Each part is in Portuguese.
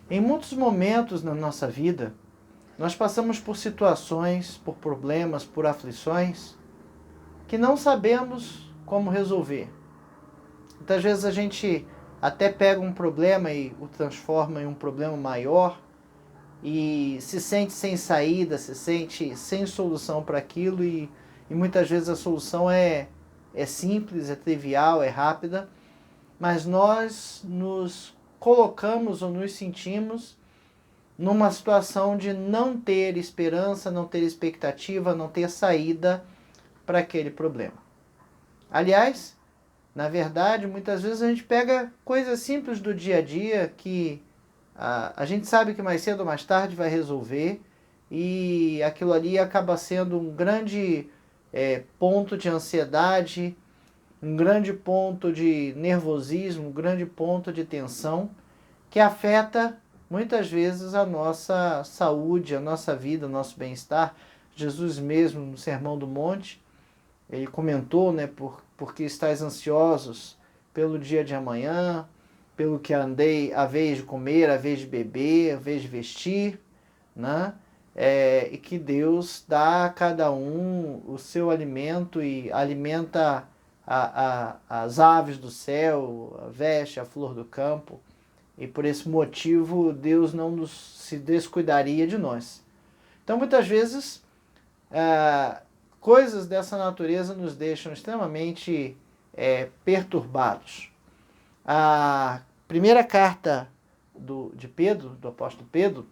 Em muitos momentos na nossa vida, nós passamos por situações, por problemas, por aflições que não sabemos como resolver. Muitas vezes a gente até pega um problema e o transforma em um problema maior e se sente sem saída, se sente sem solução para aquilo e muitas vezes a solução é simples, é trivial, é rápida, mas nós nos colocamos ou nos sentimos numa situação de não ter esperança, não ter expectativa, não ter saída para aquele problema. Aliás, na verdade, muitas vezes a gente pega coisas simples do dia a dia que a gente sabe que mais cedo ou mais tarde vai resolver e aquilo ali acaba sendo um grande ponto de ansiedade, um grande ponto de nervosismo, um grande ponto de tensão que afeta muitas vezes a nossa saúde, a nossa vida, o nosso bem-estar. Jesus mesmo no Sermão do Monte, ele comentou, né, porque estáis ansiosos pelo dia de amanhã, pelo que andei, a vez de comer, a vez de beber, a vez de vestir, né? E que Deus dá a cada um o seu alimento e alimenta as aves do céu, veste a flor do campo. E por esse motivo Deus não se descuidaria de nós. Então muitas vezes coisas dessa natureza nos deixam extremamente perturbados. A primeira carta de Pedro, do apóstolo Pedro,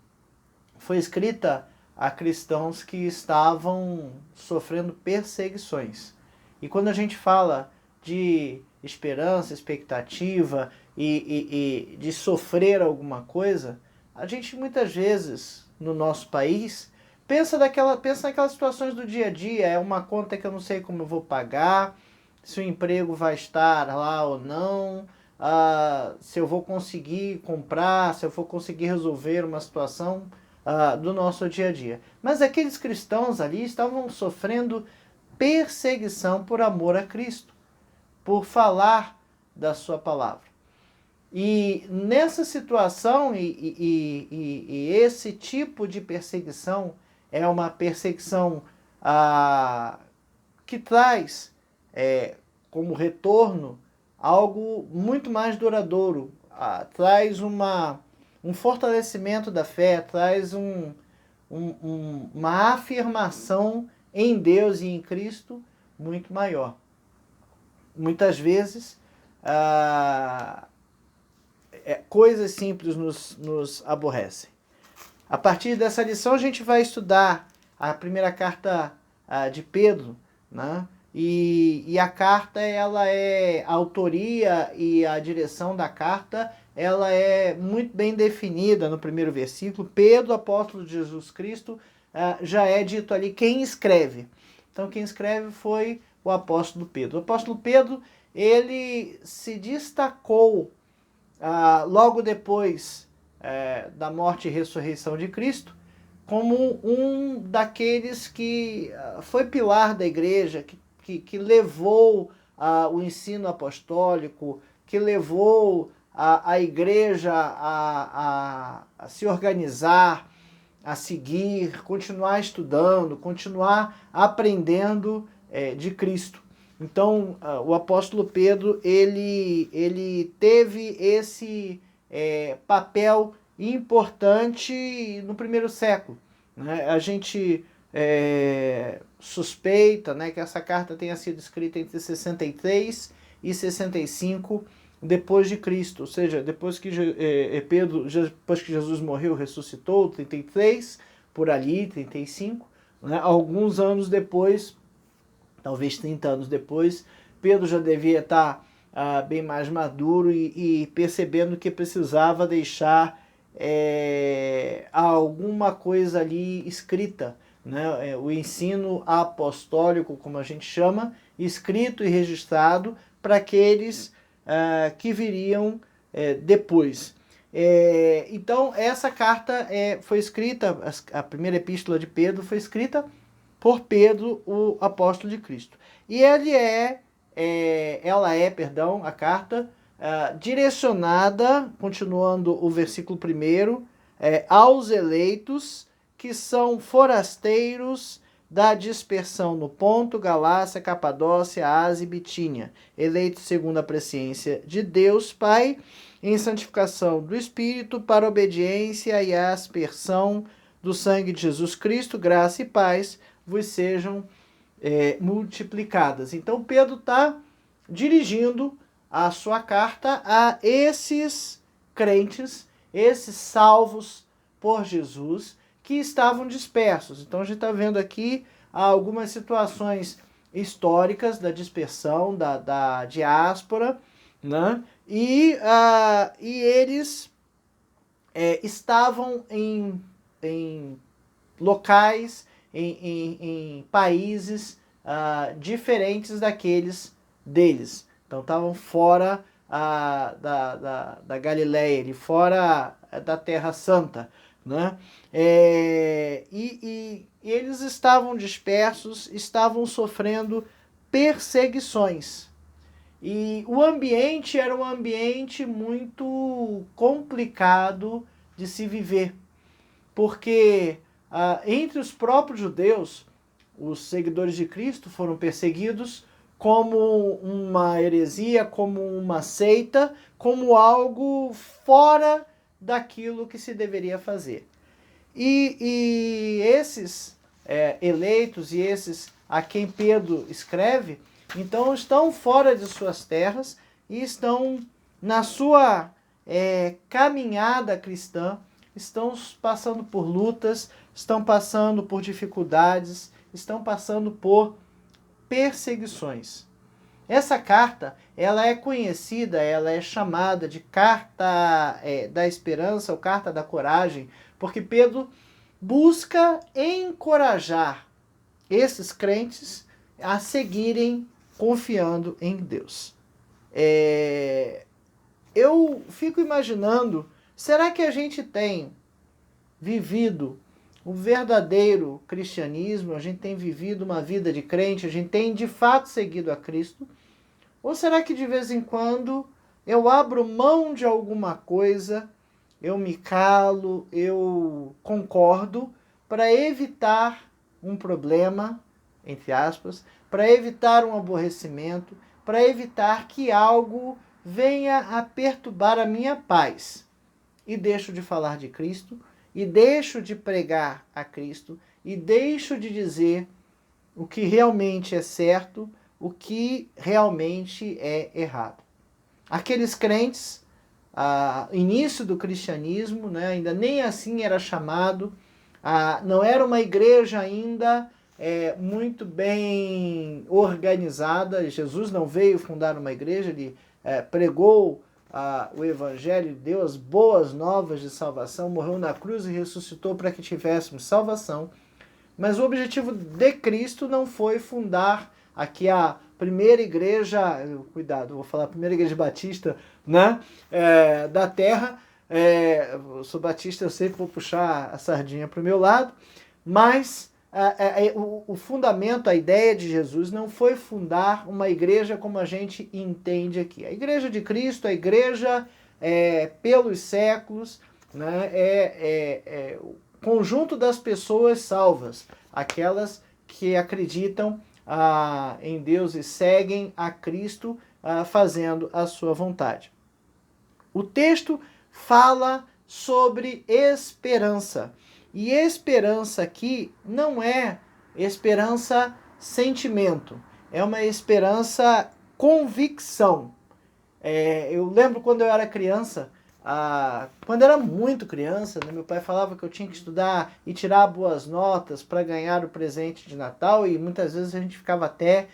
foi escrita a cristãos que estavam sofrendo perseguições. E quando a gente fala de esperança, expectativa e de sofrer alguma coisa, a gente muitas vezes, no nosso país, pensa naquelas situações do dia a dia, é uma conta que eu não sei como eu vou pagar, se o emprego vai estar lá ou não, se eu vou conseguir comprar, se eu vou conseguir resolver uma situação do nosso dia a dia. Mas aqueles cristãos ali estavam sofrendo perseguição por amor a Cristo, por falar da sua palavra. E nessa situação e esse tipo de perseguição é uma perseguição que traz como retorno algo muito mais duradouro, traz um fortalecimento da fé, traz uma afirmação em Deus e em Cristo muito maior. Muitas vezes, coisas simples nos aborrecem. A partir dessa lição, a gente vai estudar a primeira carta de Pedro, né? E a carta, a autoria e a direção da carta, ela é muito bem definida no primeiro versículo. Pedro, apóstolo de Jesus Cristo, já é dito ali quem escreve. Então, quem escreve foi o apóstolo Pedro. O apóstolo Pedro, ele se destacou logo depois da morte e ressurreição de Cristo, como um daqueles que foi pilar da igreja, que levou o ensino apostólico, que levou a igreja a se organizar, a seguir, continuar estudando, continuar aprendendo de Cristo. Então, o apóstolo Pedro, ele teve esse papel importante no primeiro século. Né? A gente suspeita, né, que essa carta tenha sido escrita entre 63 e 65 depois de Cristo, ou seja, depois que depois que Jesus morreu, ressuscitou, 33, por ali, 35, né? Alguns anos depois, talvez 30 anos depois, Pedro já devia estar bem mais maduro e percebendo que precisava deixar alguma coisa ali escrita, né? O ensino apostólico, como a gente chama, escrito e registrado para aqueles que viriam depois. Então, essa carta foi escrita, a primeira epístola de Pedro foi escrita por Pedro, o apóstolo de Cristo. E ela é, a carta, direcionada, continuando o versículo 1, aos eleitos que são forasteiros da dispersão no Ponto, Galácia, Capadócia, Ásia e Bitínia, eleitos segundo a presciência de Deus Pai, em santificação do Espírito, para a obediência e a aspersão do sangue de Jesus Cristo, graça e paz vos sejam multiplicadas. Então Pedro está dirigindo a sua carta a esses crentes, esses salvos por Jesus, que estavam dispersos. Então a gente está vendo aqui algumas situações históricas da dispersão, da diáspora, né? E eles estavam em locais, em países diferentes daqueles deles. Então estavam fora da Galileia, fora da Terra Santa, né? E eles estavam dispersos, estavam sofrendo perseguições. E o ambiente era um ambiente muito complicado de se viver, porque entre os próprios judeus, os seguidores de Cristo foram perseguidos como uma heresia, como uma seita, como algo fora daquilo que se deveria fazer. E esses eleitos e esses a quem Pedro escreve, então estão fora de suas terras e estão na sua caminhada cristã, estão passando por lutas, estão passando por dificuldades, estão passando por perseguições. Essa carta, ela é conhecida, ela é chamada de carta da esperança ou carta da coragem, porque Pedro busca encorajar esses crentes a seguirem confiando em Deus. Eu fico imaginando, será que a gente tem vivido o verdadeiro cristianismo, a gente tem vivido uma vida de crente, a gente tem de fato seguido a Cristo? Ou será que de vez em quando eu abro mão de alguma coisa, eu me calo, eu concordo, para evitar um problema, entre aspas, para evitar um aborrecimento, para evitar que algo venha a perturbar a minha paz? E deixo de falar de Cristo, e deixo de pregar a Cristo, e deixo de dizer o que realmente é certo, o que realmente é errado. Aqueles crentes, início do cristianismo, né, ainda nem assim era chamado, não era uma igreja ainda muito bem organizada. Jesus não veio fundar uma igreja, ele pregou o Evangelho, deu as boas novas de salvação, morreu na cruz e ressuscitou para que tivéssemos salvação. Mas o objetivo de Cristo não foi fundar aqui a primeira igreja, cuidado, vou falar a primeira igreja batista, né, da terra. Eu sou batista, eu sempre vou puxar a sardinha para o meu lado, mas o fundamento, a ideia de Jesus não foi fundar uma igreja como a gente entende aqui. A igreja de Cristo, a igreja pelos séculos, né, o conjunto das pessoas salvas, aquelas que acreditam em Deus e seguem a Cristo fazendo a sua vontade. O texto fala sobre esperança. E esperança aqui não é esperança sentimento, é uma esperança convicção. Eu lembro quando eu era criança, quando eu era muito criança, né, meu pai falava que eu tinha que estudar e tirar boas notas para ganhar o presente de Natal, e muitas vezes a gente ficava até,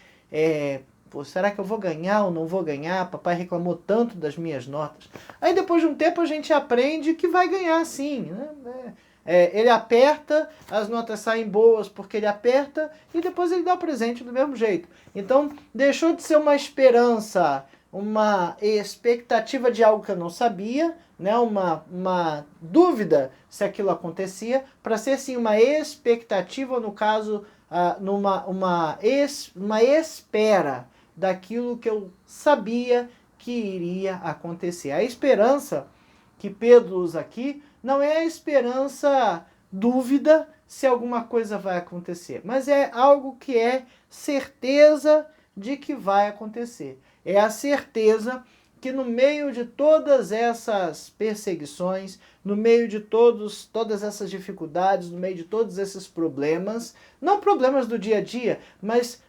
será que eu vou ganhar ou não vou ganhar? Papai reclamou tanto das minhas notas. Aí depois de um tempo a gente aprende que vai ganhar sim, né? Ele aperta, as notas saem boas porque ele aperta, e depois ele dá o presente do mesmo jeito. Então deixou de ser uma esperança, uma expectativa de algo que eu não sabia, né? uma dúvida se aquilo acontecia, para ser sim uma expectativa, no caso, uma espera daquilo que eu sabia que iria acontecer. A esperança que Pedro usa aqui não é a esperança dúvida se alguma coisa vai acontecer, mas é algo que é certeza de que vai acontecer. É a certeza que no meio de todas essas perseguições, no meio de todas essas dificuldades, no meio de todos esses problemas, não problemas do dia a dia, mas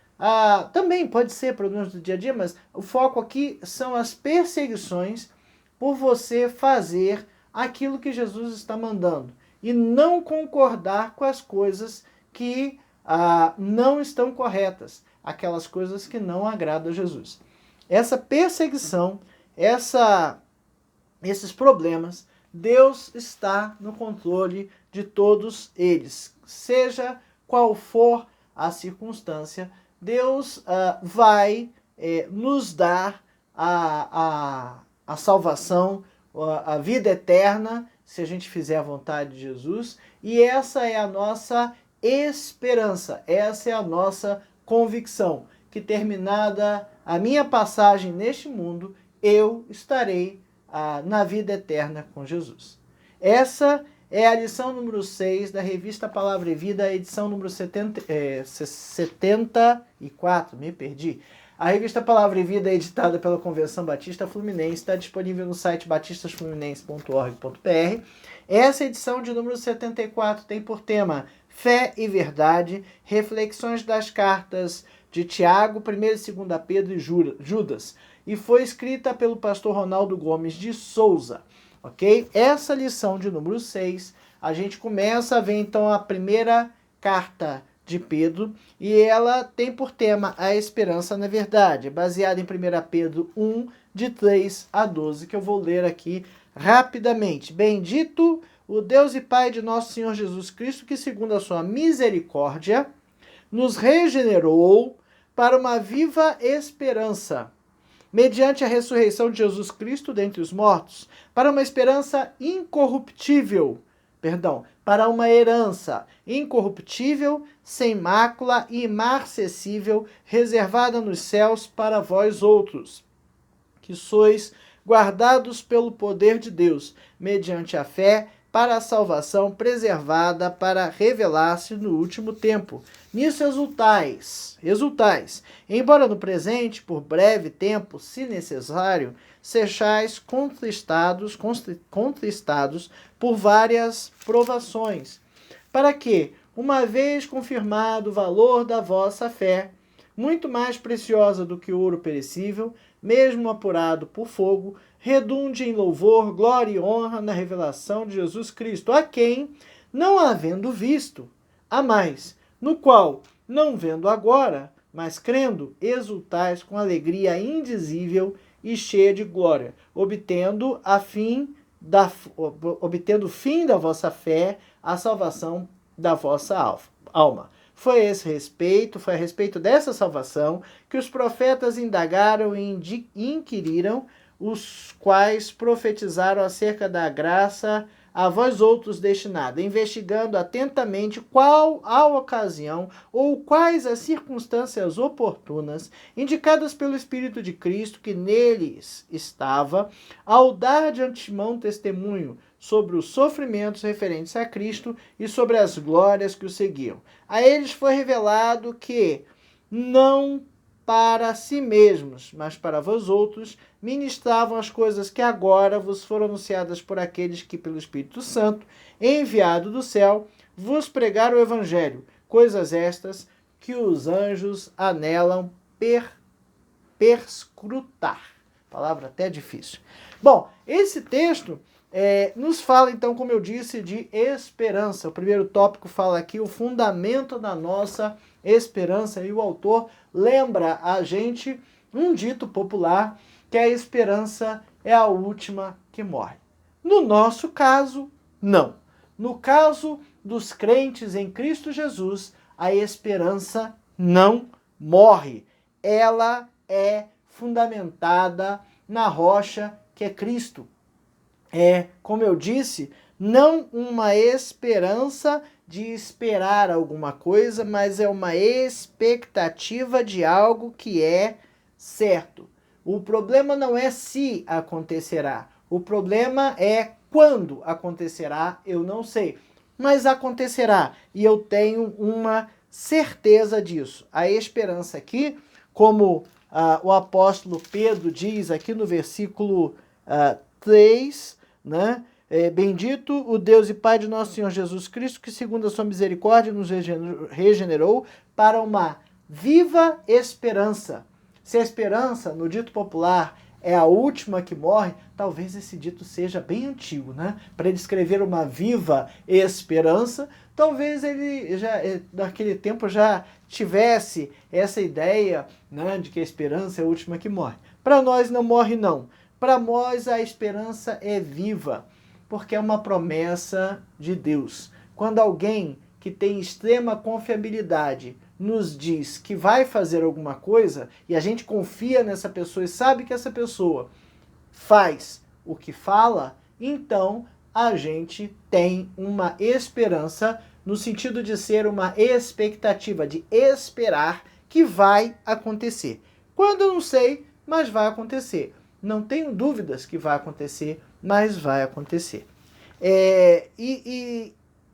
também pode ser problemas do dia a dia, mas o foco aqui são as perseguições por você fazer aquilo que Jesus está mandando e não concordar com as coisas que não estão corretas, aquelas coisas que não agradam a Jesus. Essa perseguição, esses problemas, Deus está no controle de todos eles. Seja qual for a circunstância, Deus vai nos dar a salvação, a vida eterna, se a gente fizer a vontade de Jesus. E essa é a nossa esperança, essa é a nossa convicção, que terminada a minha passagem neste mundo, eu estarei na vida eterna com Jesus. Essa é a lição número 6 da revista Palavra e Vida, edição número 74, me perdi. A revista Palavra e Vida é editada pela Convenção Batista Fluminense, está disponível no site batistasfluminense.org.br. Essa edição de número 74 tem por tema Fé e Verdade, reflexões das cartas de Tiago, 1 e 2 Pedro e Judas, e foi escrita pelo pastor Ronaldo Gomes de Souza, ok? Essa lição de número 6, a gente começa a ver então a primeira carta de Pedro, e ela tem por tema a esperança na verdade, baseada em 1 Pedro 1, de 3 a 12, que eu vou ler aqui rapidamente. Bendito o Deus e Pai de nosso Senhor Jesus Cristo, que segundo a sua misericórdia, nos regenerou para uma viva esperança, mediante a ressurreição de Jesus Cristo dentre os mortos, para uma esperança incorruptível, para uma herança incorruptível, sem mácula e imarcessível, reservada nos céus para vós outros, que sois guardados pelo poder de Deus, mediante a fé, para a salvação preservada para revelar-se no último tempo. Nisso exultais, embora no presente, por breve tempo, se necessário, sejais contristados por várias provações, para que, uma vez confirmado o valor da vossa fé, muito mais preciosa do que o ouro perecível, mesmo apurado por fogo, redunde em louvor, glória e honra na revelação de Jesus Cristo, a quem, não havendo visto, há mais, no qual, não vendo agora, mas crendo, exultais com alegria indizível e cheia de glória, obtendo o fim da vossa fé, a salvação da vossa alma. Foi a respeito dessa salvação que os profetas indagaram e inquiriram, os quais profetizaram acerca da graça a vós outros destinada, investigando atentamente qual a ocasião ou quais as circunstâncias oportunas, indicadas pelo Espírito de Cristo que neles estava, ao dar de antemão testemunho sobre os sofrimentos referentes a Cristo e sobre as glórias que o seguiam. A eles foi revelado que, não para si mesmos, mas para vós outros, ministravam as coisas que agora vos foram anunciadas por aqueles que, pelo Espírito Santo, enviado do céu, vos pregaram o Evangelho, coisas estas que os anjos anelam perscrutar. Palavra até difícil. Bom, esse texto nos fala, então, como eu disse, de esperança. O primeiro tópico fala aqui o fundamento da nossa esperança, e o autor lembra a gente um dito popular, que a esperança é a última que morre. No nosso caso, não. No caso dos crentes em Cristo Jesus, a esperança não morre. Ela é fundamentada na rocha que é Cristo. É, como eu disse, não uma esperança de esperar alguma coisa, mas é uma expectativa de algo que é certo. O problema não é se acontecerá. O problema é quando acontecerá, eu não sei. Mas acontecerá e eu tenho uma certeza disso. A esperança aqui, como o apóstolo Pedro diz aqui no versículo 3, né? Bendito o Deus e Pai de nosso Senhor Jesus Cristo, que segundo a sua misericórdia nos regenerou para uma viva esperança. Se a esperança, no dito popular, é a última que morre, talvez esse dito seja bem antigo, né? Para descrever uma viva esperança, talvez ele já, naquele tempo, já tivesse essa ideia, né, de que a esperança é a última que morre. Para nós não morre, não. Para nós a esperança é viva, porque é uma promessa de Deus. Quando alguém que tem extrema confiabilidade nos diz que vai fazer alguma coisa, e a gente confia nessa pessoa e sabe que essa pessoa faz o que fala, então a gente tem uma esperança no sentido de ser uma expectativa, de esperar que vai acontecer. Quando eu não sei, mas vai acontecer. Não tenho dúvidas que vai acontecer, mas vai acontecer.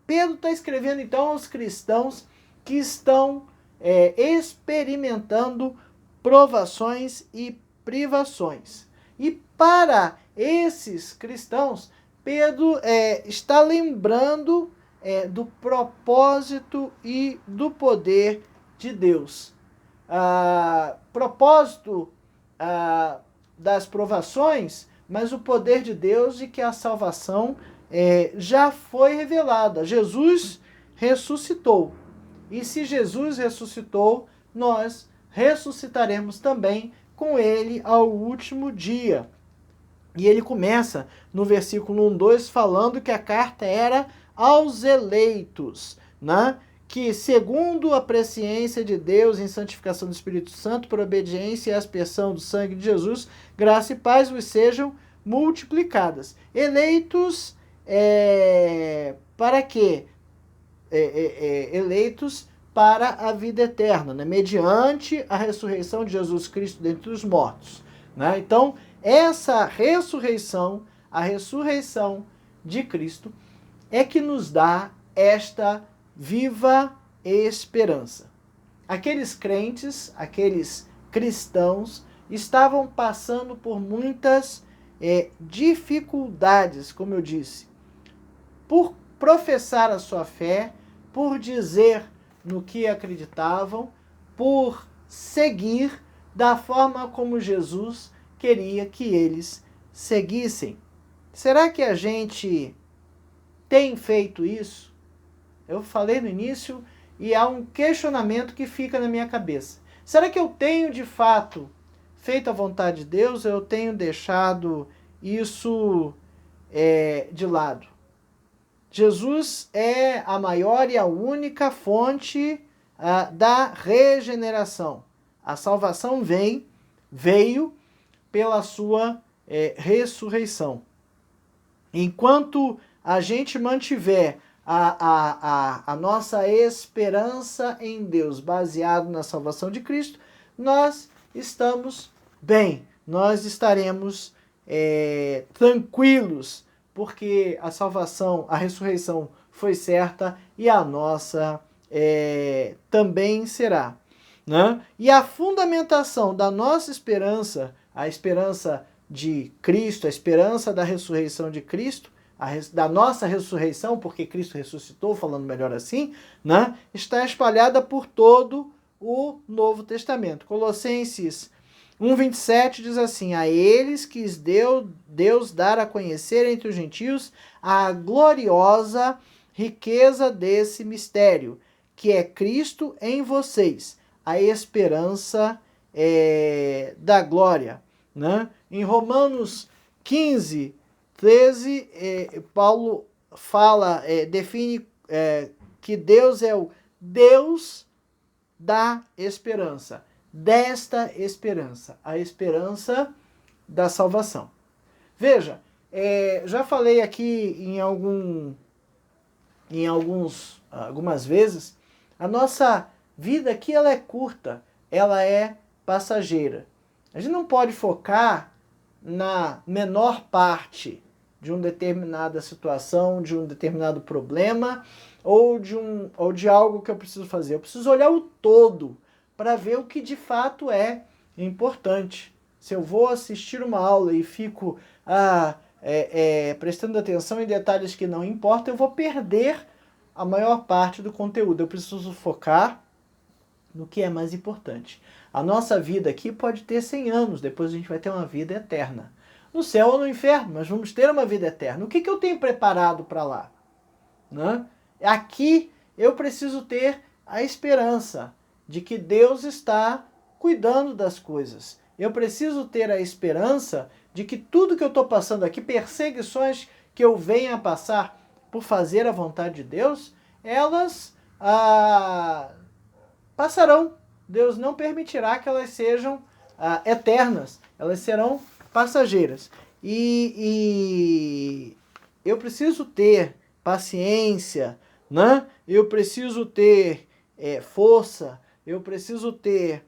Pedro está escrevendo então aos cristãos que estão experimentando provações e privações. E para esses cristãos, Pedro está lembrando do propósito e do poder de Deus. Propósito das provações, mas o poder de Deus de que a salvação já foi revelada. Jesus ressuscitou. E se Jesus ressuscitou, nós ressuscitaremos também com ele ao último dia. E ele começa no versículo 1, 2, falando que a carta era aos eleitos, né? Que segundo a presciência de Deus em santificação do Espírito Santo, por obediência e aspersão do sangue de Jesus, graça e paz vos sejam multiplicadas. Eleitos para quê? Eleitos para a vida eterna, né? Mediante a ressurreição de Jesus Cristo dentre os mortos, né? Então, essa ressurreição, a ressurreição de Cristo, é que nos dá esta viva esperança. Aqueles crentes, aqueles cristãos, estavam passando por muitas dificuldades, como eu disse, por professar a sua fé, por dizer no que acreditavam, por seguir da forma como Jesus queria que eles seguissem. Será que a gente tem feito isso? Eu falei no início e há um questionamento que fica na minha cabeça. Será que eu tenho de fato feito a vontade de Deus ou eu tenho deixado isso de lado? Jesus é a maior e a única fonte da regeneração. A salvação veio pela sua ressurreição. Enquanto a gente mantiver a nossa esperança em Deus baseado na salvação de Cristo, nós estamos bem, nós estaremos tranquilos, porque a salvação, a ressurreição foi certa e a nossa também será, né? E a fundamentação da nossa esperança, a esperança de Cristo, a esperança da ressurreição de Cristo, da nossa ressurreição, porque Cristo ressuscitou, falando melhor assim, né? Está espalhada por todo o Novo Testamento. Colossenses 1,27 diz assim: a eles quis Deus dar a conhecer entre os gentios a gloriosa riqueza desse mistério, que é Cristo em vocês, a esperança da glória, né? Em Romanos 15, 13, Paulo fala, define que Deus é o Deus da esperança. Desta esperança, a esperança da salvação. Veja, já falei aqui algumas vezes, a nossa vida aqui ela é curta, ela é passageira. A gente não pode focar na menor parte de uma determinada situação, de um determinado problema ou de algo que eu preciso fazer. Eu preciso olhar o todo para ver o que de fato é importante. Se eu vou assistir uma aula e fico prestando atenção em detalhes que não importam, eu vou perder a maior parte do conteúdo. Eu preciso focar no que é mais importante. A nossa vida aqui pode ter 100 anos, depois a gente vai ter uma vida eterna. No céu ou no inferno, mas vamos ter uma vida eterna. O que eu tenho preparado para lá? Né? Aqui eu preciso ter a esperança de que Deus está cuidando das coisas. Eu preciso ter a esperança de que tudo que eu estou passando aqui, perseguições que eu venha a passar por fazer a vontade de Deus, elas passarão. Deus não permitirá que elas sejam eternas. Elas serão passageiras. E eu preciso ter paciência, né? Eu preciso ter força, eu preciso ter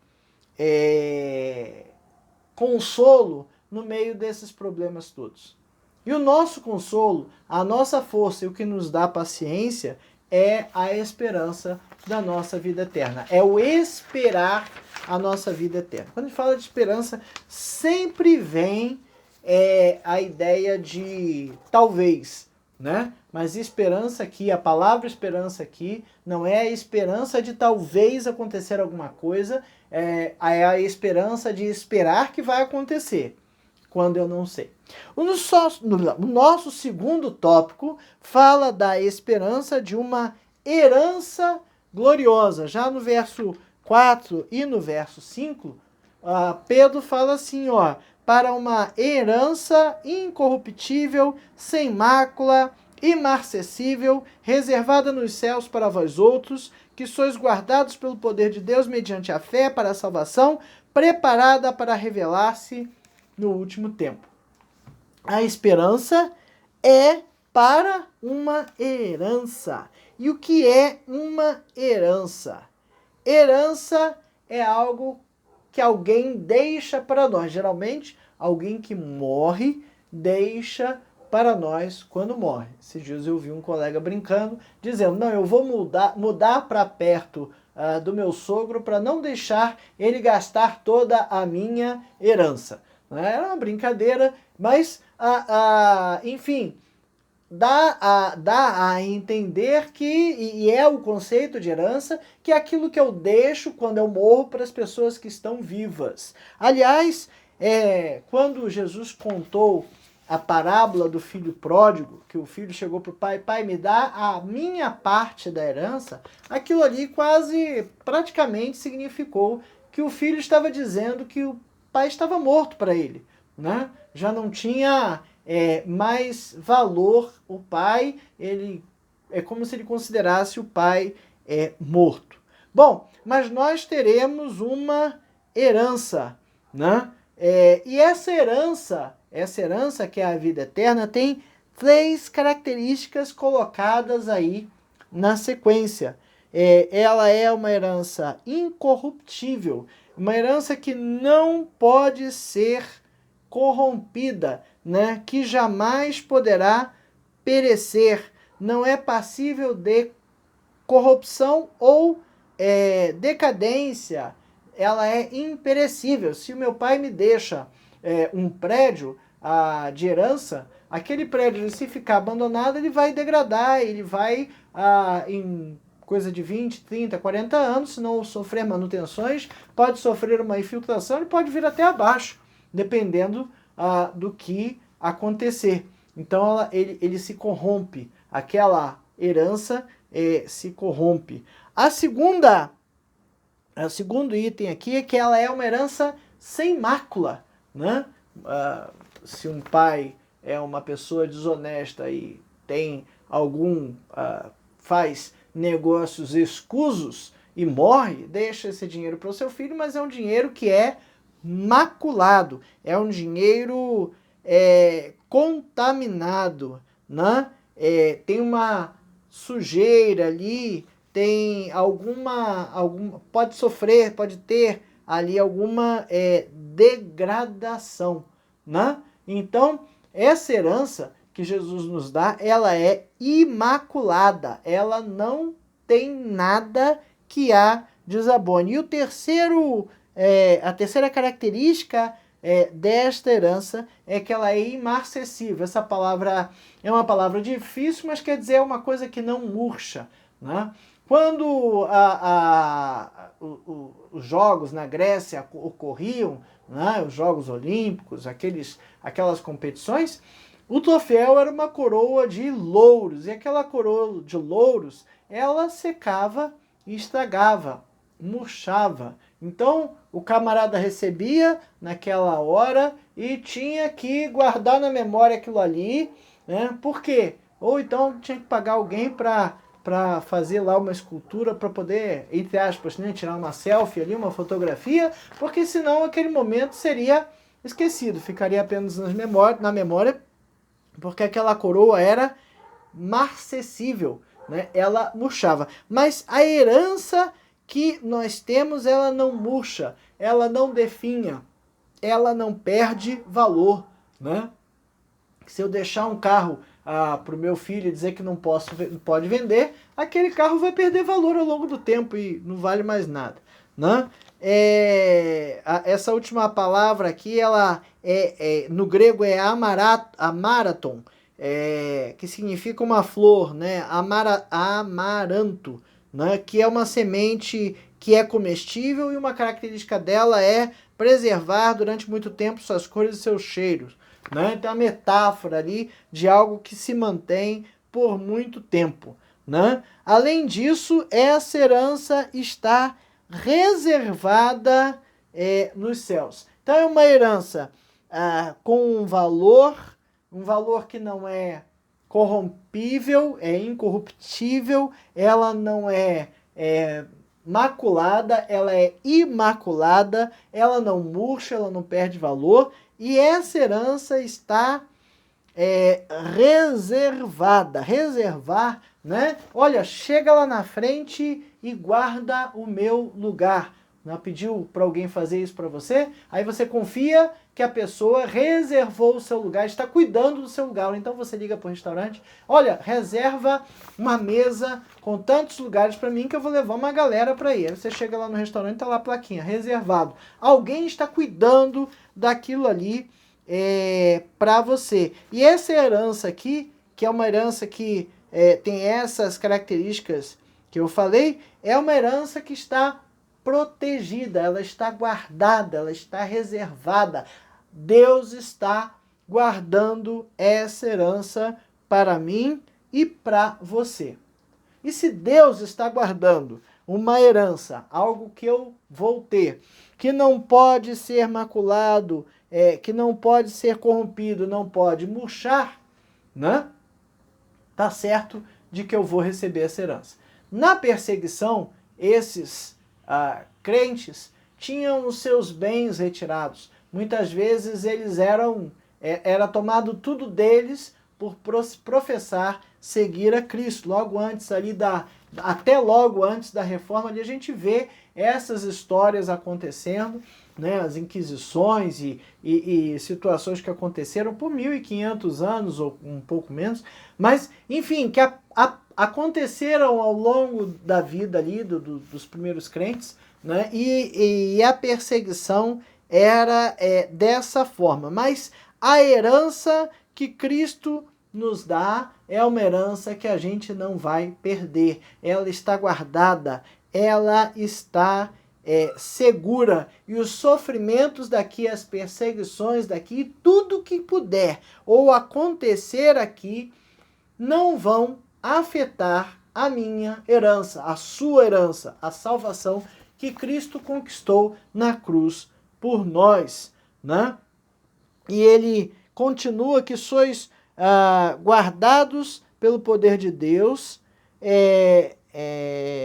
consolo no meio desses problemas todos. E o nosso consolo, a nossa força e o que nos dá paciência é a esperança da nossa vida eterna. É o esperar a nossa vida eterna. Quando a gente fala de esperança, sempre vem a ideia de talvez, né? Mas esperança aqui, a palavra esperança aqui, não é a esperança de talvez acontecer alguma coisa, é a esperança de esperar que vai acontecer, quando eu não sei. O nosso segundo tópico fala da esperança de uma herança gloriosa. Já no verso 4 e no verso 5, Pedro fala assim, ó, para uma herança incorruptível, sem mácula, imarcessível, reservada nos céus para vós outros, que sois guardados pelo poder de Deus mediante a fé para a salvação, preparada para revelar-se no último tempo. A esperança é para uma herança. E o que é uma herança? Herança é algo que alguém deixa para nós. Geralmente, alguém que morre deixa para nós quando morre. Esses dias eu vi um colega brincando, dizendo, não, eu vou mudar para perto do meu sogro para não deixar ele gastar toda a minha herança. Era uma brincadeira, mas, enfim, dá a entender que, e é o conceito de herança, que é aquilo que eu deixo quando eu morro para as pessoas que estão vivas. Aliás, quando Jesus contou a parábola do filho pródigo, que o filho chegou para o pai, pai, me dá a minha parte da herança, aquilo ali praticamente significou que o filho estava dizendo que o pai estava morto para ele, né? Já não tinha mais valor o pai, é como se ele considerasse o pai morto. Bom, mas nós teremos uma herança, né? E essa herança que é a vida eterna, tem 3 características colocadas aí na sequência. Ela é uma herança incorruptível, uma herança que não pode ser corrompida, né? Que jamais poderá perecer, não é passível de corrupção ou decadência, ela é imperecível. Se o meu pai me deixa um prédio de herança, aquele prédio, se ficar abandonado, ele vai degradar, ele vai, em coisa de 20, 30, 40 anos, se não sofrer manutenções, pode sofrer uma infiltração e pode vir até abaixo, dependendo do que acontecer. Então ele se corrompe, aquela herança se corrompe. O segundo item aqui é que ela é uma herança sem mácula, né? Se um pai é uma pessoa desonesta e tem faz negócios escusos e morre, deixa esse dinheiro para o seu filho, mas é um dinheiro que é maculado, é um dinheiro contaminado, né? Tem uma sujeira ali, tem pode ter ali alguma degradação, né? Então, essa herança que Jesus nos dá, ela é imaculada, ela não tem nada que a desabone. E o terceiro, a terceira característica desta herança é que ela é imarcessível. Essa palavra é uma palavra difícil, mas quer dizer uma coisa que não murcha, né? Quando os jogos na Grécia ocorriam, né, os Jogos Olímpicos, aquelas competições, o troféu era uma coroa de louros, e aquela coroa de louros, ela secava e estragava, murchava. Então, o camarada recebia naquela hora e tinha que guardar na memória aquilo ali, né? Por quê? Ou então tinha que pagar alguém para fazer lá uma escultura para poder, entre aspas, né, tirar uma selfie ali, uma fotografia, porque senão aquele momento seria esquecido, ficaria apenas na memória, porque aquela coroa era marcessível, né? Ela murchava. Mas a herança que nós temos, ela não murcha, ela não definha, ela não perde valor, né? Se eu deixar um carro para o meu filho e dizer que não pode vender, aquele carro vai perder valor ao longo do tempo e não vale mais nada, né? Essa última palavra aqui, ela no grego é amaraton, que significa uma flor, né? Amaranto, né? Que é uma semente que é comestível e uma característica dela é preservar durante muito tempo suas cores e seus cheiros, né? Então, a metáfora ali de algo que se mantém por muito tempo, né? Além disso, essa herança está reservada nos céus. Então, é uma herança com um valor que não é corrompível, é incorruptível, ela não é maculada, ela é imaculada, ela não murcha, ela não perde valor, e essa herança está reservada. Reservar, né? Olha, chega lá na frente e guarda o meu lugar. Não pediu para alguém fazer isso para você? Aí você confia que a pessoa reservou o seu lugar, está cuidando do seu lugar. Então você liga para o restaurante, olha, reserva uma mesa com tantos lugares para mim que eu vou levar uma galera para ir. Aí você chega lá no restaurante, está lá a plaquinha, reservado. Alguém está cuidando daquilo ali para você. E essa herança aqui, que é uma herança que tem essas características que eu falei, é uma herança que está protegida, ela está guardada, ela está reservada. Deus está guardando essa herança para mim e para você. E se Deus está guardando uma herança, algo que eu vou ter, que não pode ser maculado, que não pode ser corrompido, não pode murchar, né? Tá certo de que eu vou receber essa herança. Na perseguição, esses crentes tinham os seus bens retirados. Muitas vezes eles era tomado tudo deles por professar seguir a Cristo. Logo antes ali até logo antes da reforma, ali a gente vê essas histórias acontecendo, né, as inquisições e situações que aconteceram por 1500 anos ou um pouco menos, mas enfim, que aconteceram ao longo da vida ali dos primeiros crentes, né, e a perseguição era dessa forma. Mas a herança que Cristo nos dá é uma herança que a gente não vai perder. Ela está guardada, ela está segura. E os sofrimentos daqui, as perseguições daqui, tudo que puder ou acontecer aqui, não vão afetar a minha herança, a sua herança, a salvação que Cristo conquistou na cruz por nós, né? E ele continua que sois guardados pelo poder de Deus,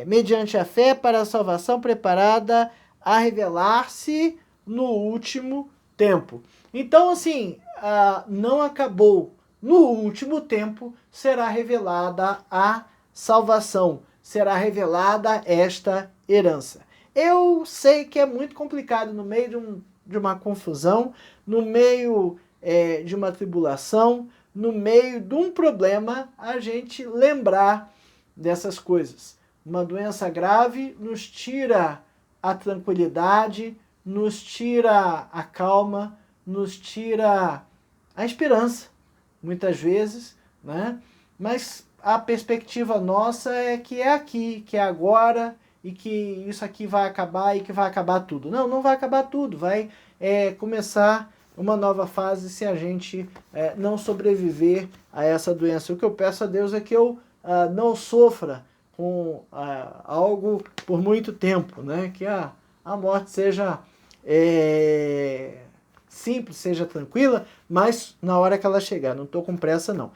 mediante a fé para a salvação preparada a revelar-se no último tempo. Então, assim, não acabou. No último tempo será revelada a salvação, será revelada esta herança. Eu sei que é muito complicado no meio de uma confusão, no meio de uma tribulação, no meio de um problema, a gente lembrar dessas coisas. Uma doença grave nos tira a tranquilidade, nos tira a calma, nos tira a esperança, muitas vezes, né? Mas a perspectiva nossa é que é aqui, que é agora, e que isso aqui vai acabar e que vai acabar tudo. Não, não vai acabar tudo, vai começar uma nova fase se a gente não sobreviver a essa doença. O que eu peço a Deus é que eu não sofra com algo por muito tempo, né? Que a morte seja simples, seja tranquila, mas na hora que ela chegar, não estou com pressa não.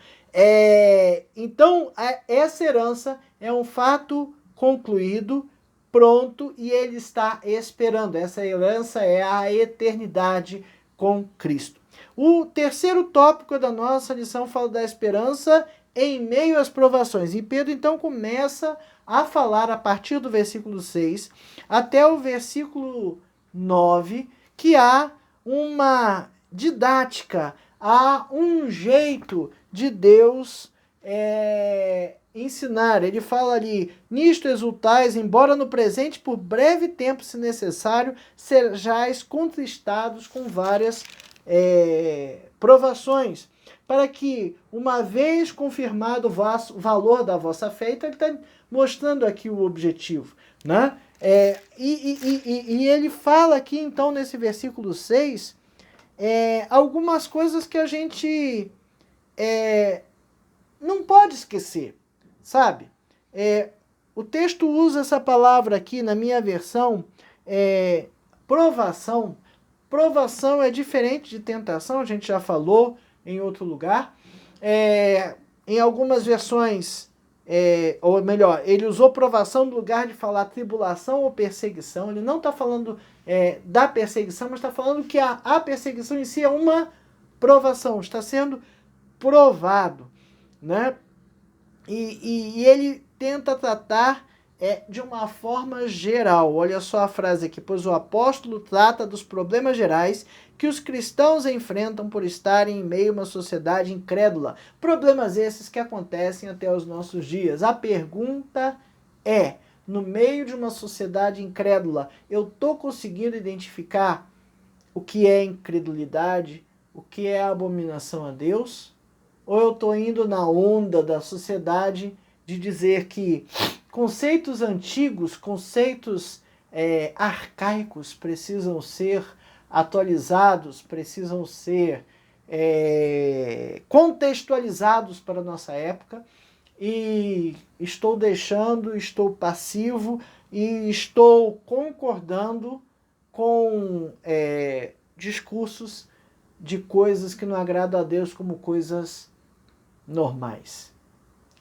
Então, essa herança é um fato concluído, pronto, e ele está esperando. Essa herança é a eternidade com Cristo. O terceiro tópico da nossa lição fala da esperança em meio às provações. E Pedro então começa a falar a partir do versículo 6 até o versículo 9, que há uma didática, há um jeito de Deus ensinar. Ele fala ali: nisto exultais, embora no presente por breve tempo, se necessário, sejais contristados com várias provações, para que, uma vez confirmado o valor da vossa fé, então ele está mostrando aqui o objetivo, né? E ele fala aqui, então, nesse versículo 6, algumas coisas que a gente não pode esquecer, sabe? O texto usa essa palavra aqui, na minha versão, provação. Provação é diferente de tentação, a gente já falou em outro lugar. Em algumas versões, ou melhor, ele usou provação no lugar de falar tribulação ou perseguição. Ele não está falando da perseguição, mas está falando que a perseguição em si é uma provação, está sendo provado, né? E ele tenta tratar de uma forma geral. Olha só a frase aqui: pois o apóstolo trata dos problemas gerais que os cristãos enfrentam por estarem em meio a uma sociedade incrédula. Problemas esses que acontecem até os nossos dias. A pergunta é: no meio de uma sociedade incrédula, eu estou conseguindo identificar o que é incredulidade, o que é abominação a Deus? Ou eu estou indo na onda da sociedade de dizer que conceitos antigos, conceitos arcaicos precisam ser atualizados, precisam ser contextualizados para a nossa época, e estou passivo e estou concordando com discursos de coisas que não agradam a Deus como coisas normais.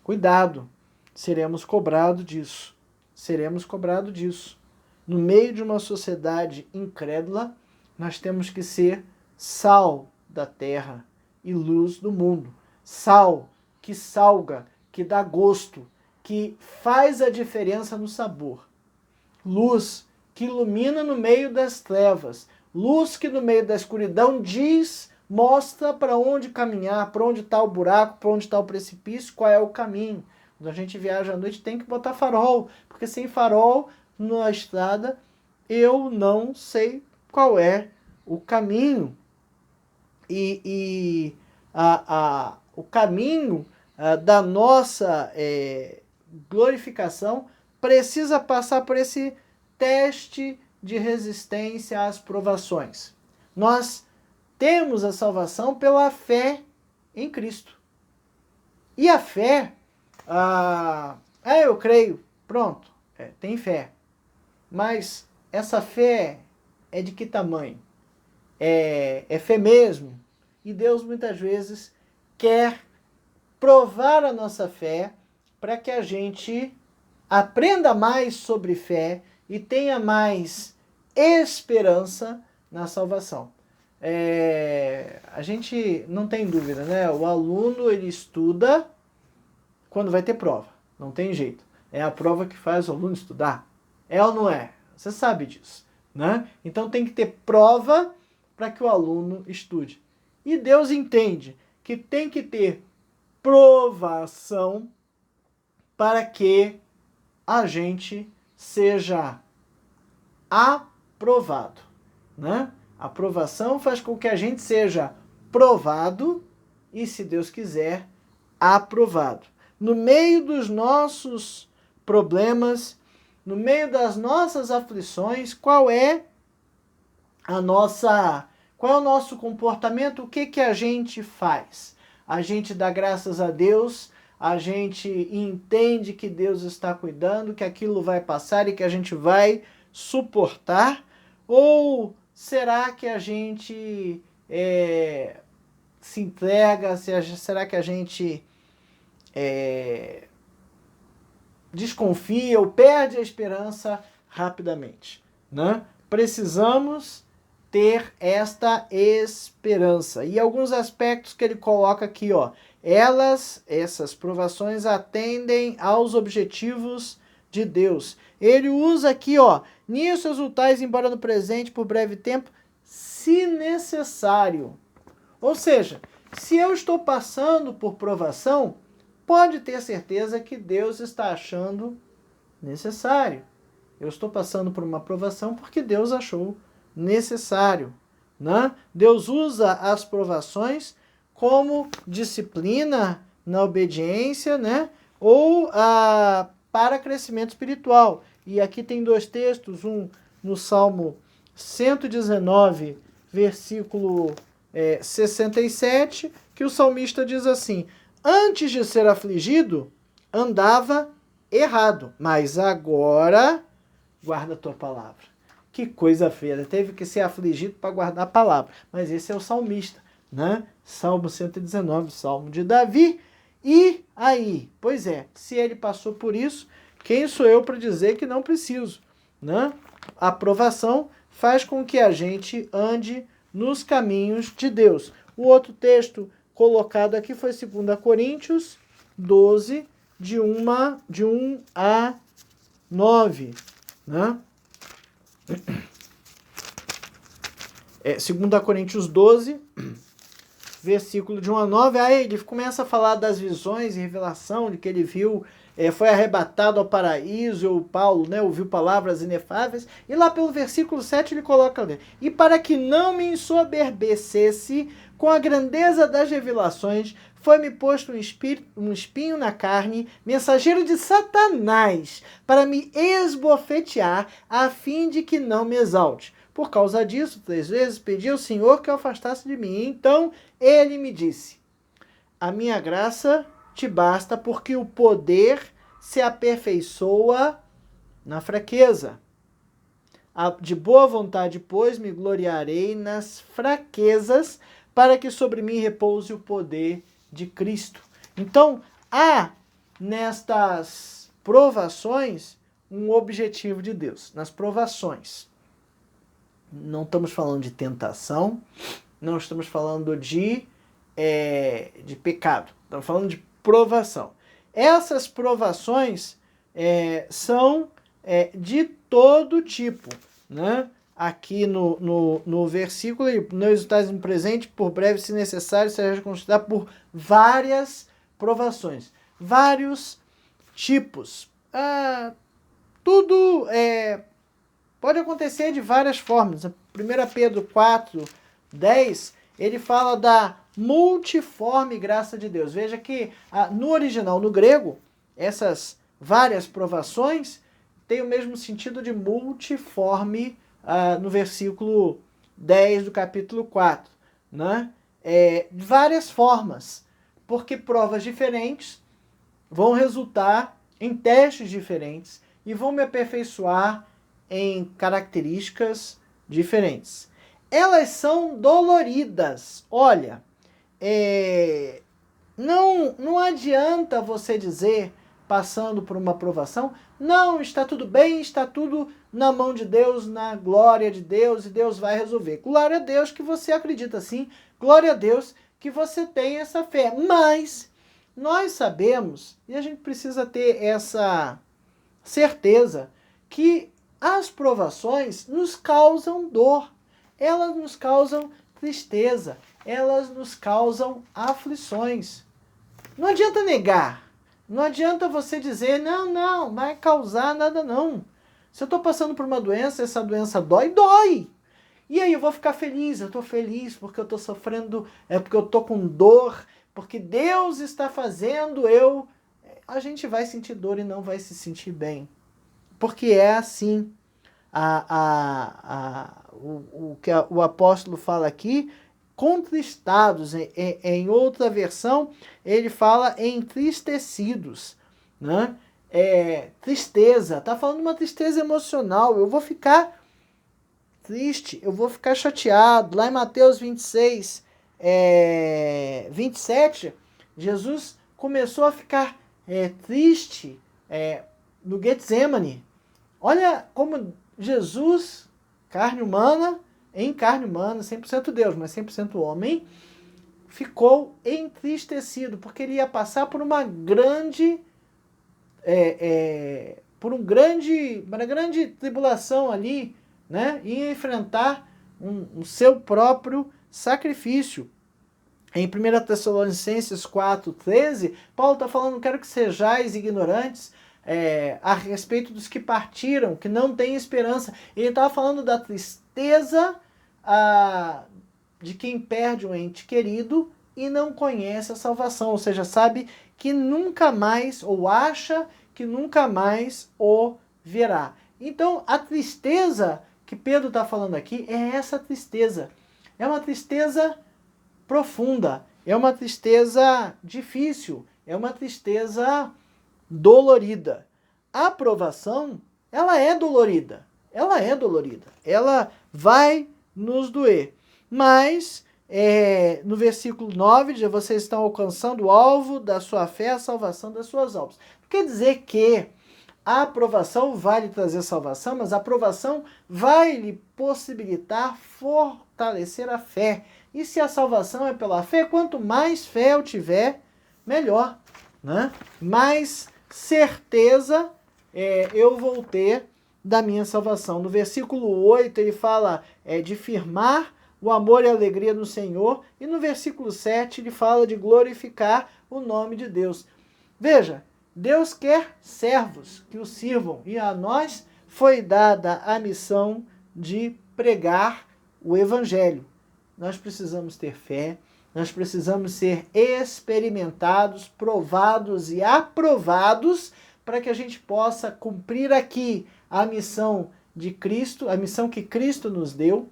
Cuidado, seremos cobrados disso. Seremos cobrados disso. No meio de uma sociedade incrédula, nós temos que ser sal da terra e luz do mundo. Sal que salga, que dá gosto, que faz a diferença no sabor. Luz que ilumina no meio das trevas. Luz que no meio da escuridão mostra para onde caminhar, para onde está o buraco, para onde está o precipício, qual é o caminho. Quando a gente viaja à noite tem que botar farol, porque sem farol na estrada eu não sei qual é o caminho. O caminho da nossa glorificação precisa passar por esse teste de resistência às provações. Nós temos a salvação pela fé em Cristo. E a fé, eu creio, pronto, tem fé. Mas essa fé é de que tamanho? É fé mesmo? E Deus muitas vezes quer provar a nossa fé para que a gente aprenda mais sobre fé e tenha mais esperança na salvação. A gente não tem dúvida, né? O aluno, ele estuda quando vai ter prova. Não tem jeito. É a prova que faz o aluno estudar. É ou não é? Você sabe disso, né? Então tem que ter prova para que o aluno estude. E Deus entende que tem que ter provação para que a gente seja aprovado, né? A aprovação faz com que a gente seja provado e, se Deus quiser, aprovado. No meio dos nossos problemas, no meio das nossas aflições, qual é o nosso comportamento? O que a gente faz? A gente dá graças a Deus, a gente entende que Deus está cuidando, que aquilo vai passar e que a gente vai suportar? Ou será que a gente se entrega? Será que a gente desconfia ou perde a esperança rapidamente, né? Precisamos ter esta esperança. E alguns aspectos que ele coloca aqui, ó. Essas provações atendem aos objetivos de Deus. Ele usa aqui, ó, nisso exultais, embora no presente, por breve tempo, se necessário. Ou seja, se eu estou passando por provação, pode ter certeza que Deus está achando necessário. Eu estou passando por uma provação porque Deus achou necessário, né? Deus usa as provações como disciplina na obediência, né? Ou para crescimento espiritual. E aqui tem dois textos, um no Salmo 119, versículo 67, que o salmista diz assim: antes de ser afligido, andava errado, mas agora guarda a tua palavra. Que coisa feia, teve que ser afligido para guardar a palavra. Mas esse é o salmista, né? Salmo 119, Salmo de Davi. E aí, pois é, se ele passou por isso, quem sou eu para dizer que não preciso, né? A aprovação faz com que a gente ande nos caminhos de Deus. O outro texto colocado aqui foi 2 Coríntios 12, de 1 a 9, né? 2 Coríntios 12, versículo de 1 a 9, aí ele começa a falar das visões e revelação, de que ele viu, foi arrebatado ao paraíso, o Paulo, né, ouviu palavras inefáveis, e lá pelo versículo 7 ele coloca ali: e para que não me ensoberbecesse com a grandeza das revelações, foi-me posto um espinho na carne, mensageiro de Satanás, para me esbofetear, a fim de que não me exalte. Por causa disso, 3 vezes pedi ao Senhor que o afastasse de mim. Então ele me disse: a minha graça te basta, porque o poder se aperfeiçoa na fraqueza. De boa vontade, pois, me gloriarei nas fraquezas, para que sobre mim repouse o poder de Cristo. Então, há nestas provações um objetivo de Deus. Nas provações. Não estamos falando de tentação, não estamos falando de pecado. Estamos falando de provação. Essas provações são de todo tipo, né? Aqui no versículo, não exultais no presente, por breve, se necessário, seja considerado por várias provações, vários tipos. Tudo pode acontecer de várias formas. 1 Pedro 4, 10, ele fala da multiforme graça de Deus. Veja que no original, no grego, essas várias provações têm o mesmo sentido de multiforme no versículo 10 do capítulo 4. Né? De várias formas, porque provas diferentes vão resultar em testes diferentes e vão me aperfeiçoar em características diferentes. Elas são doloridas. Olha, não adianta você dizer, passando por uma provação, não, está tudo bem, está tudo na mão de Deus, na glória de Deus, e Deus vai resolver. Glória a Deus que você acredita assim, glória a Deus que você tem essa fé. Mas nós sabemos, e a gente precisa ter essa certeza, que as provações nos causam dor, elas nos causam tristeza, elas nos causam aflições. Não adianta negar, não adianta você dizer, não vai causar nada não. Se eu estou passando por uma doença, essa doença dói. E aí eu vou ficar feliz, eu estou feliz porque eu estou sofrendo, porque eu estou com dor, porque Deus está fazendo A gente vai sentir dor e não vai se sentir bem. Porque é assim. O que o apóstolo fala aqui, contristados. Em outra versão, ele fala entristecidos. Né? Tristeza, está falando uma tristeza emocional. Eu vou ficar triste, eu vou ficar chateado. Lá em Mateus 26, 27, Jesus começou a ficar triste no Getsemane. Olha como Jesus, em carne humana, 100% Deus, mas 100% homem, ficou entristecido, porque ele ia passar por uma grande tribulação ali, né? Ia enfrentar o seu próprio sacrifício. Em 1 Tessalonicenses 4,13, Paulo está falando, quero que sejais ignorantes a respeito dos que partiram, que não têm esperança. Ele estava falando da tristeza de quem perde um ente querido e não conhece a salvação, ou seja, sabe que nunca mais, ou acha que nunca mais o verá. Então, a tristeza que Pedro está falando aqui é essa tristeza. É uma tristeza profunda, é uma tristeza difícil, é uma tristeza dolorida. A aprovação, ela é dolorida, ela vai nos doer. Mas, no versículo 9, já vocês estão alcançando o alvo da sua fé, a salvação das suas almas. Não quer dizer que a aprovação vai lhe trazer salvação, mas a aprovação vai lhe possibilitar fortalecer a fé. E se a salvação é pela fé, quanto mais fé eu tiver, melhor, né? Mais certeza eu vou ter da minha salvação. No versículo 8 ele fala de firmar o amor e a alegria no Senhor. E no versículo 7 ele fala de glorificar o nome de Deus. Veja, Deus quer servos que o sirvam, e a nós foi dada a missão de pregar o Evangelho. Nós precisamos ter fé, nós precisamos ser experimentados, provados e aprovados para que a gente possa cumprir aqui a missão de Cristo, a missão que Cristo nos deu,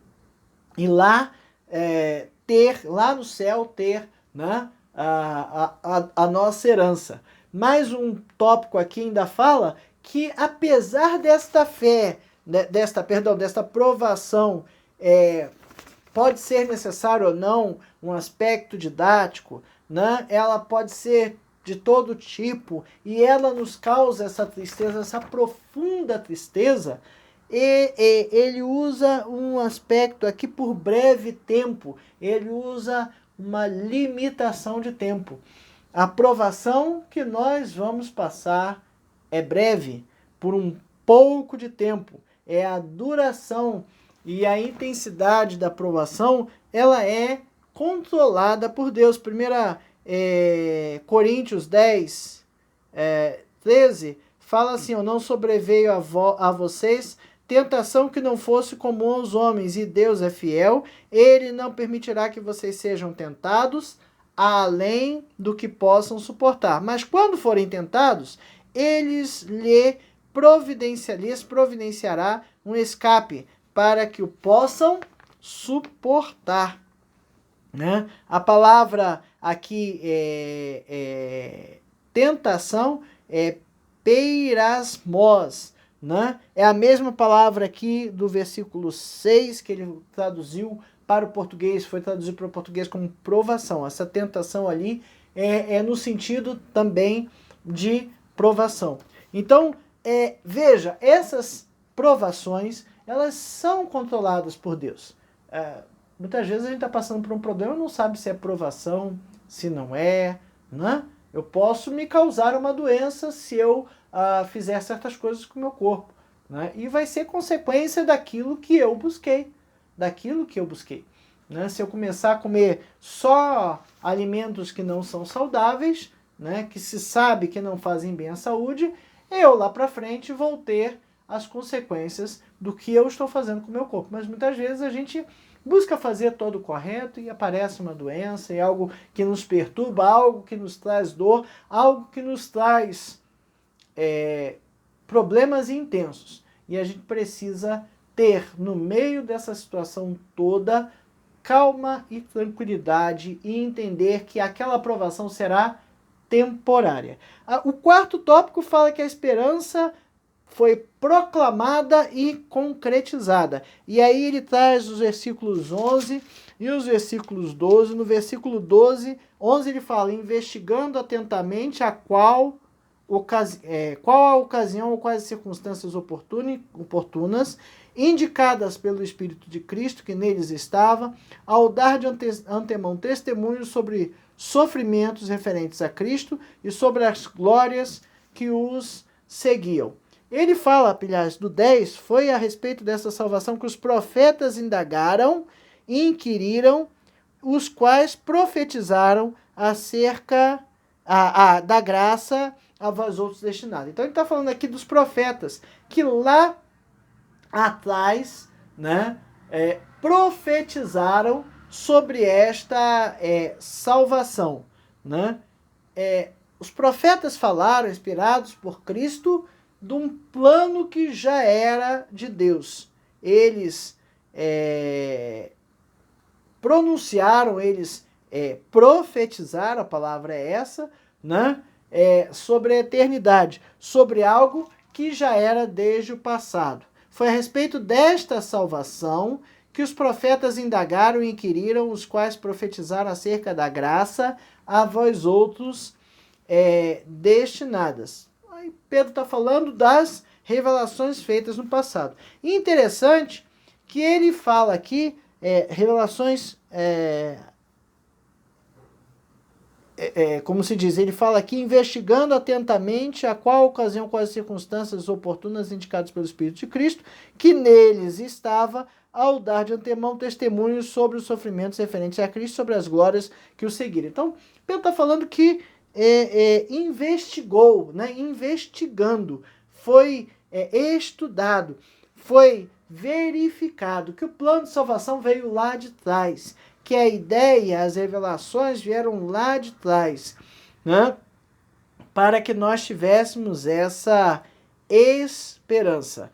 e lá lá no céu ter, né, a nossa herança. Mais um tópico aqui ainda fala que apesar desta fé, desta provação, pode ser necessário ou não um aspecto didático, né? Ela pode ser de todo tipo e ela nos causa essa tristeza, essa profunda tristeza. E ele usa um aspecto aqui por breve tempo, ele usa uma limitação de tempo. A provação que nós vamos passar é breve, por um pouco de tempo. É a duração e a intensidade da provação, ela é controlada por Deus. 1 Coríntios 10, 13, fala assim, não sobreveio a vocês tentação que não fosse comum aos homens, e Deus é fiel, ele não permitirá que vocês sejam tentados além do que possam suportar. Mas quando forem tentados, lhes providenciará um escape para que o possam suportar. Né? A palavra aqui tentação é peirasmos, né? É a mesma palavra aqui do versículo 6 que ele traduziu para o português, foi traduzido para o português como provação. Essa tentação ali é no sentido também de provação. Então, veja, essas provações, elas são controladas por Deus. Muitas vezes a gente está passando por um problema e não sabe se é provação, se não é, né? Eu posso me causar uma doença se eu fizer certas coisas com o meu corpo. né? E vai ser consequência daquilo que eu busquei. Né? Se eu começar a comer só alimentos que não são saudáveis, né? Que se sabe que não fazem bem à saúde, eu lá para frente vou ter as consequências do que eu estou fazendo com o meu corpo. Mas muitas vezes a gente busca fazer todo o correto e aparece uma doença, e algo que nos perturba, algo que nos traz dor, algo que nos traz problemas intensos. E a gente precisa ter, no meio dessa situação toda, calma e tranquilidade e entender que aquela aprovação será temporária. O quarto tópico fala que a esperança foi proclamada e concretizada. E aí ele traz os versículos 11 e os versículos 12. No versículo 11 ele fala, investigando atentamente qual a ocasião ou quais as circunstâncias oportunas, indicadas pelo Espírito de Cristo que neles estava, ao dar de antemão testemunhos sobre sofrimentos referentes a Cristo e sobre as glórias que os seguiam. Ele fala, aliás, do 10, foi a respeito dessa salvação que os profetas indagaram e inquiriram, os quais profetizaram acerca da graça a vós outros destinada. Então ele está falando aqui dos profetas, que lá atrás, né, profetizaram sobre esta salvação. Né? Os profetas falaram, inspirados por Cristo, de um plano que já era de Deus. Eles pronunciaram, eles profetizaram, a palavra é essa, né? Sobre a eternidade, sobre algo que já era desde o passado. Foi a respeito desta salvação que os profetas indagaram e inquiriram, os quais profetizaram acerca da graça a vós outros destinadas. Aí Pedro está falando das revelações feitas no passado. E interessante que ele fala aqui, revelações, como se diz, ele fala aqui, investigando atentamente a qual ocasião, quais circunstâncias oportunas indicadas pelo Espírito de Cristo, que neles estava, ao dar de antemão testemunhos sobre os sofrimentos referentes a Cristo, sobre as glórias que o seguiram. Então, Pedro está falando que investigou, né? Investigando, foi estudado, foi verificado que o plano de salvação veio lá de trás, que a ideia, as revelações vieram lá de trás, né? Para que nós tivéssemos essa esperança.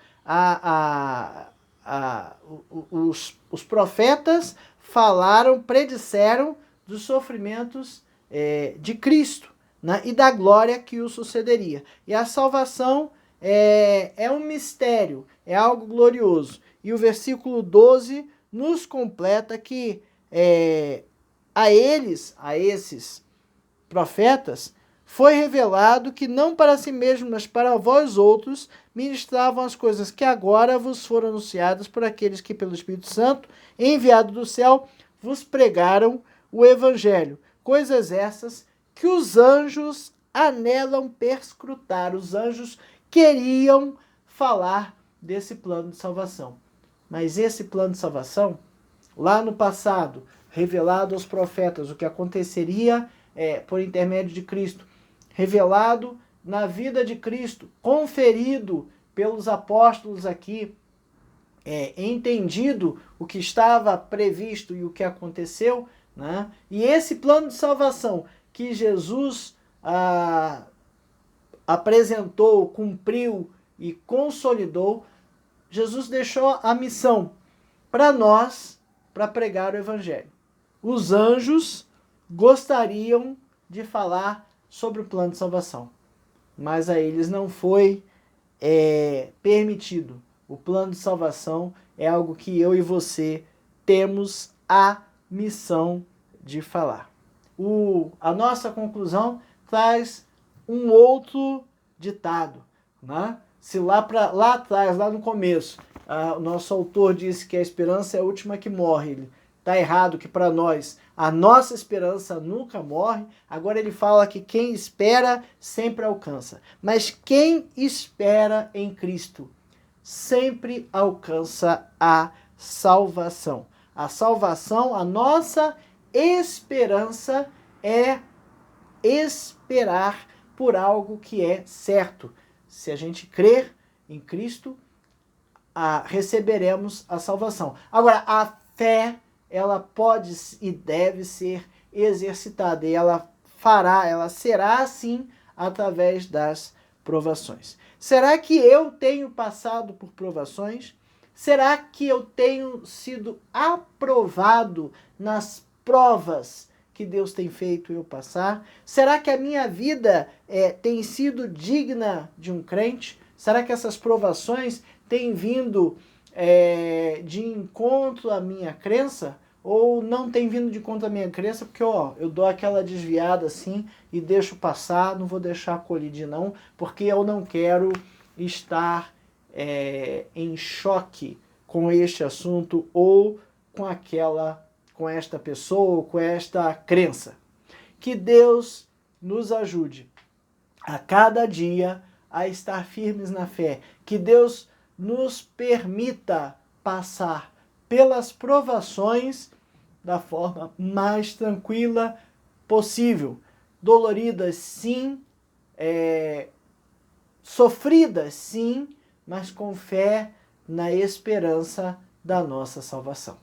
Os profetas falaram, predisseram dos sofrimentos de Cristo, né? E da glória que o sucederia. E a salvação é um mistério, é algo glorioso. E o versículo 12 nos completa que a esses profetas, foi revelado que não para si mesmo, mas para vós outros, ministravam as coisas que agora vos foram anunciadas por aqueles que, pelo Espírito Santo, enviado do céu, vos pregaram o Evangelho. Coisas essas que os anjos anelam perscrutar. Os anjos queriam falar desse plano de salvação. Mas esse plano de salvação, lá no passado, revelado aos profetas, o que aconteceria por intermédio de Cristo, revelado na vida de Cristo, conferido pelos apóstolos aqui, entendido o que estava previsto e o que aconteceu, né? E esse plano de salvação que Jesus apresentou, cumpriu e consolidou, Jesus deixou a missão para nós, para pregar o Evangelho. Os anjos gostariam de falar sobre o plano de salvação, mas a eles não foi permitido. O plano de salvação é algo que eu e você temos a missão de falar. A nossa conclusão traz um outro ditado, né? Se lá atrás, lá no começo, o nosso autor disse que a esperança é a última que morre, ele está errado, que para nós a nossa esperança nunca morre. Agora ele fala que quem espera sempre alcança. Mas quem espera em Cristo sempre alcança a salvação. A salvação, a nossa esperança é esperar por algo que é certo. Se a gente crer em Cristo, receberemos a salvação. Agora, a fé, ela pode e deve ser exercitada, e ela será assim através das provações. Será que eu tenho passado por provações? Será que eu tenho sido aprovado nas provas que Deus tem feito eu passar? Será que a minha vida tem sido digna de um crente? Será que essas provações têm vindo de encontro à minha crença? Ou não tem vindo de encontro à minha crença, porque eu dou aquela desviada assim e deixo passar, não vou deixar colidir não, porque eu não quero estar em choque com este assunto ou com esta pessoa, ou com esta crença. Que Deus nos ajude a cada dia a estar firmes na fé. Que Deus nos permita passar pelas provações da forma mais tranquila possível. Doloridas, sim. Sofridas, sim. Mas com fé na esperança da nossa salvação.